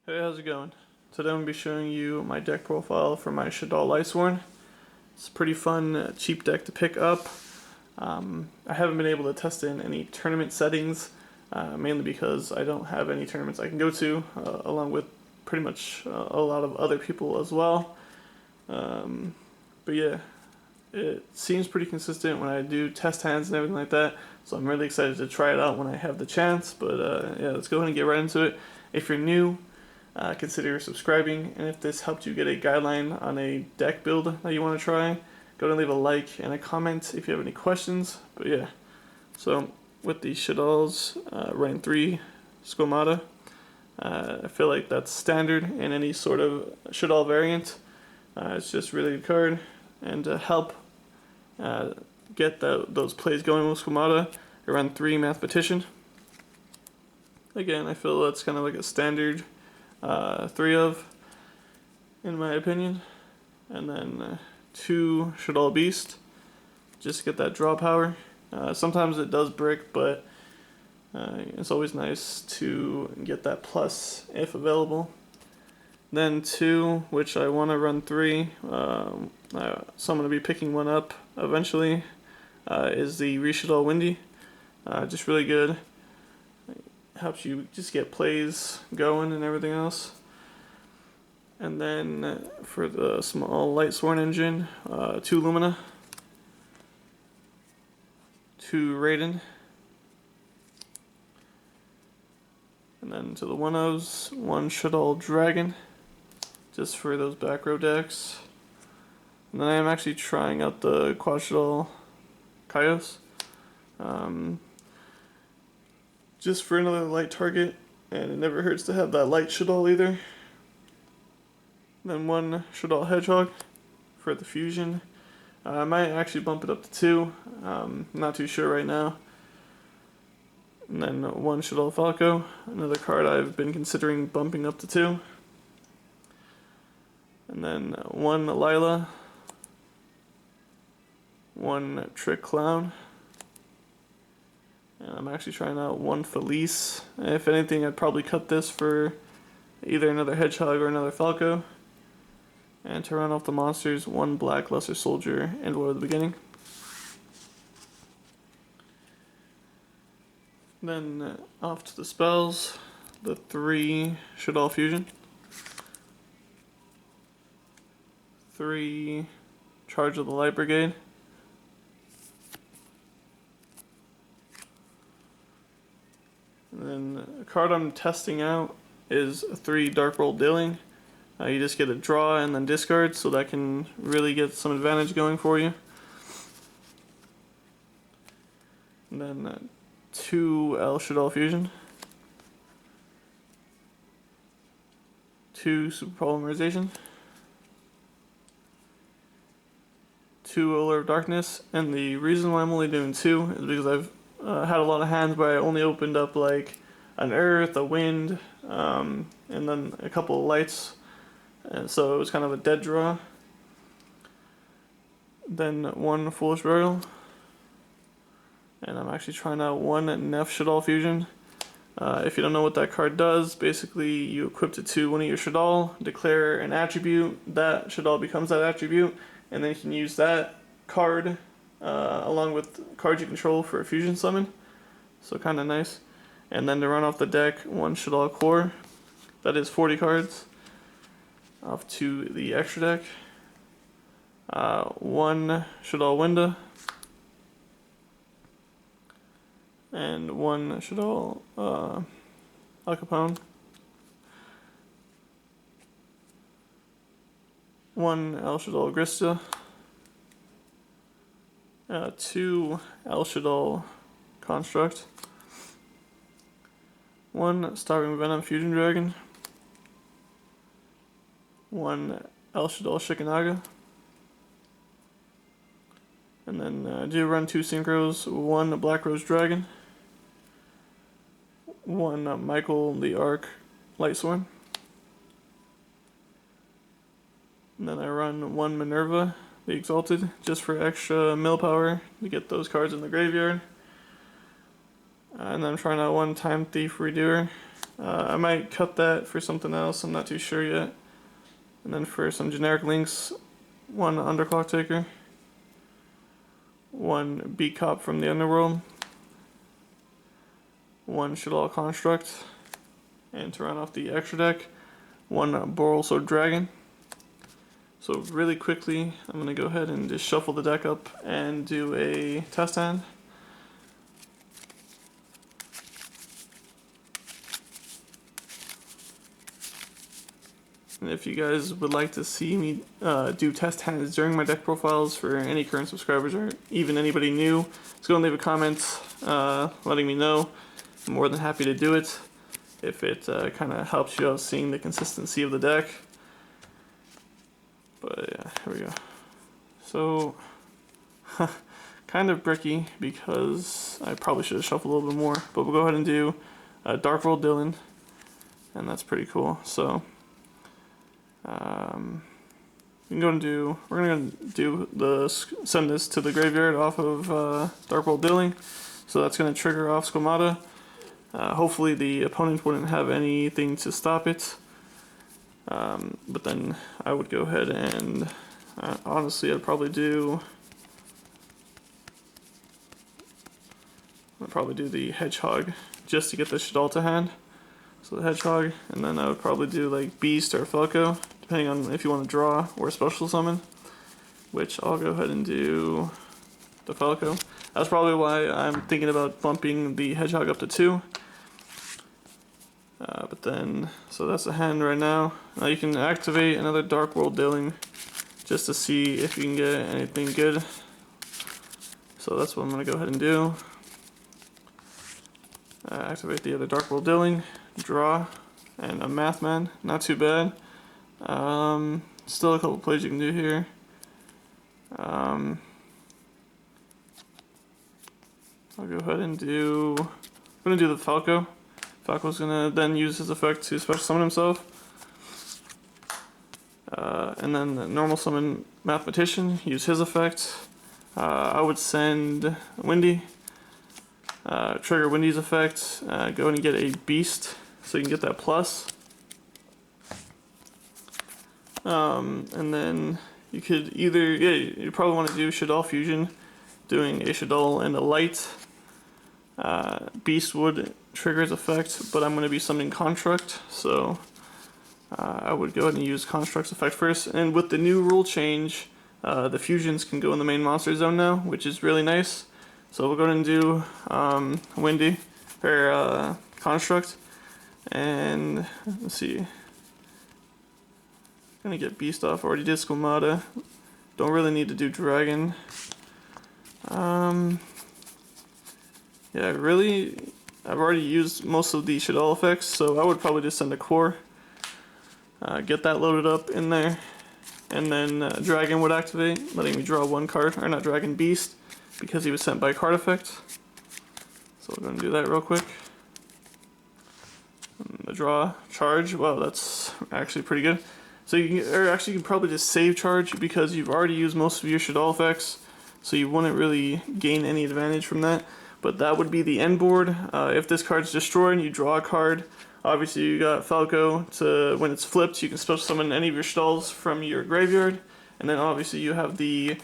Hey, how's it going? Today I'm going to be showing you my deck profile for my Shaddoll lightsworn. It's a pretty fun, cheap deck to pick up. I haven't been able to test it in any tournament settings, mainly because I don't have any tournaments I can go to, along with pretty much a lot of other people as well. But yeah, it seems pretty consistent when I do test hands and everything like that, so I'm really excited to try it out when I have the chance. But yeah, let's go ahead and get right into it. If you're new, consider subscribing, and if this helped you get a guideline on a deck build that you want to try, go ahead and leave a like and a comment if you have any questions. But yeah, so with the Shaddolls, running 3 Squamata, I feel like that's standard in any sort of Shaddoll variant. It's just really good card, and to help get those plays going with Squamata, I run 3 Mathematician. Again, I feel that's kind of like a standard 3 of, in my opinion. And then 2 Shaddoll Beast, just to get that draw power. Sometimes it does brick, but it's always nice to get that plus if available. Then 2, which I want to run 3, so I'm going to be picking one up eventually, is the Shaddoll Windy. Just really good. Helps you just get plays going and everything else. And then for the small lightsworn engine, 2 Lumina, 2 Raiden, and then to the 1-ofs, 1 Shaddoll Dragon, just for those back row decks. And then I am actually trying out the Quad Shaddoll Kaios, just for another light target, and it never hurts to have that light Shaddoll either. Then 1 Shaddoll Hedgehog for the fusion. I might actually bump it up to 2, not too sure right now. And then 1 Shaddoll Falco, another card I've been considering bumping up to 2. And then 1 Lila, 1 Trick Clown, and I'm actually trying out 1 Felice. If anything, I'd probably cut this for either another Hedgehog or another Falco. And to run off the monsters, 1 Black Lesser Soldier and War of the Beginning. Then off to the spells, the 3 Shaddoll Fusion, 3 Charge of the Light Brigade, and then a card I'm testing out is 3 Dark World Dealing. You just get a draw and then discard, so that can really get some advantage going for you. And then 2 El Shaddoll Fusion, 2 Super Polymerization, 2 Olar of Darkness, and the reason why I'm only doing 2 is because I've had a lot of hands where I only opened up like an Earth, a Wind, and then a couple of lights. And so it was kind of a dead draw. Then 1 Foolish Burial. And I'm actually trying out 1 Neff Shaddoll Fusion. If you don't know what that card does, basically you equip it to one of your Shaddoll, declare an attribute, that Shaddoll becomes that attribute, and then you can use that card along with cards you control for a fusion summon. So kind of nice. And then to run off the deck, 1 Shaddoll Core. That is 40 cards. Off to the extra deck, 1 Shaddoll Winda, and 1 Shaddoll Al Capone, 1 El Shaddoll Grista, 2 El Shaddoll Construct, 1 Starving Venom Fusion Dragon, 1 El Shaddoll Shikanaga, and then I do run 2 Synchros, 1 Black Rose Dragon, 1 Michael the Arc Lightsworn, and then I run 1 Minerva the Exalted, just for extra mill power to get those cards in the graveyard. And then I'm trying out 1 Time Thief Redoer, I might cut that for something else, I'm not too sure yet. And then for some generic links, one Underclock Taker, one Beat Cop from the Underworld, one Shaddoll Construct, and to round off the extra deck, one Borrelsword Dragon. So really quickly, I'm going to go ahead and just shuffle the deck up and do a test hand. And if you guys would like to see me do test hands during my deck profiles for any current subscribers or even anybody new, just go and leave a comment letting me know. I'm more than happy to do it if it kind of helps you out seeing the consistency of the deck. But yeah, here we go. So, kind of bricky because I probably should have shuffled a little bit more, but we'll go ahead and do Dark World Dylan, and that's pretty cool. So, we're gonna send this to the graveyard off of Dark World Dylan, so that's gonna trigger off Squamata. Hopefully the opponent wouldn't have anything to stop it. But then I would go ahead and honestly I'd probably do the Hedgehog just to get the Shaddoll to hand. So the Hedgehog, and then I would probably do like Beast or Falco, depending on if you want to draw or special summon, which I'll go ahead and do the Falco. That's probably why I'm thinking about bumping the Hedgehog up to 2. But then, so that's a hand right now. Now you can activate another Dark World Dylan just to see if you can get anything good. So that's what I'm going to go ahead and do. Activate the other Dark World Dylan, draw, and a Mathman. Not too bad. Still a couple plays you can do here. I'll go ahead and I'm going to do the Falco. Falco's gonna then use his effect to special summon himself. And then the normal summon Mathematician, use his effect. I would send Windy, trigger Windy's effect, go ahead and get a Beast so you can get that plus. And then you could either, you probably want to do Shaddoll Fusion, doing a Shaddoll and a Light. Beast would trigger his effect, but I'm going to be summoning Construct, so I would go ahead and use Construct's effect first. And with the new rule change, the fusions can go in the main monster zone now, which is really nice. So we'll go ahead and do Windy, or Construct, and let's see. Gonna get Beast off. Already did Squamata. Don't really need to do Dragon. Yeah, really, I've already used most of the Shaddoll effects, so I would probably just send a Core, get that loaded up in there, and then Dragon would activate, letting me draw one card, or not Dragon, Beast, because he was sent by card effect. So we're going to do that real quick. And the draw, charge, well that's actually pretty good. So you can, or actually you can probably just save charge because you've already used most of your Shaddoll effects, so you wouldn't really gain any advantage from that. But that would be the end board. If this card's destroyed and you draw a card, obviously you got Falco to, when it's flipped, you can special summon any of your Shadolls from your graveyard, and then obviously you have the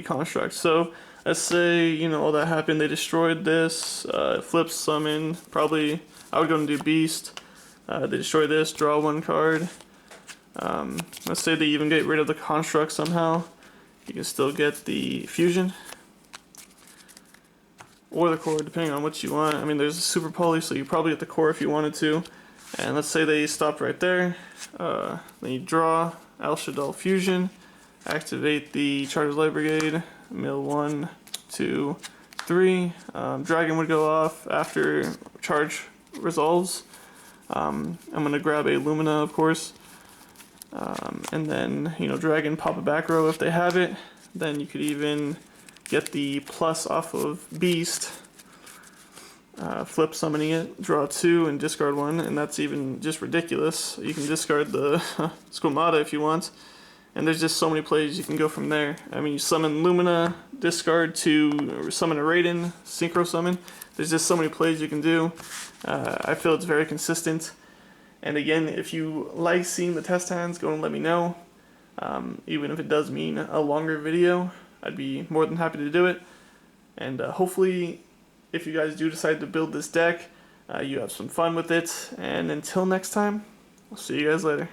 Construct. So let's say, you know, all that happened, they destroyed this, flips summon, probably I would go and do Beast. They destroy this, draw one card. Let's say they even get rid of the Construct somehow. You can still get the Fusion. Or the Core, depending on what you want. I mean, there's a Super Poly, so you probably get the Core if you wanted to. And let's say they stopped right there. Then you draw, Shaddoll Fusion, activate the Charged Light Brigade, mill 1, 2, 3. Dragon would go off after charge resolves. I'm going to grab a Lumina, of course. And then, you know, Dragon, pop a back row if they have it. Then you could even get the plus off of Beast, flip summoning it, draw 2 and discard 1, and that's even just ridiculous. You can discard the Squamata if you want, And there's just so many plays you can go from there. I mean, you summon Lumina, discard to summon a Raiden, synchro summon. There's just so many plays you can do. I feel it's very consistent. And again, if you like seeing the test hands, go and let me know. Even if it does mean a longer video, I'd be more than happy to do it. And hopefully, if you guys do decide to build this deck, you have some fun with it. And until next time, I'll see you guys later.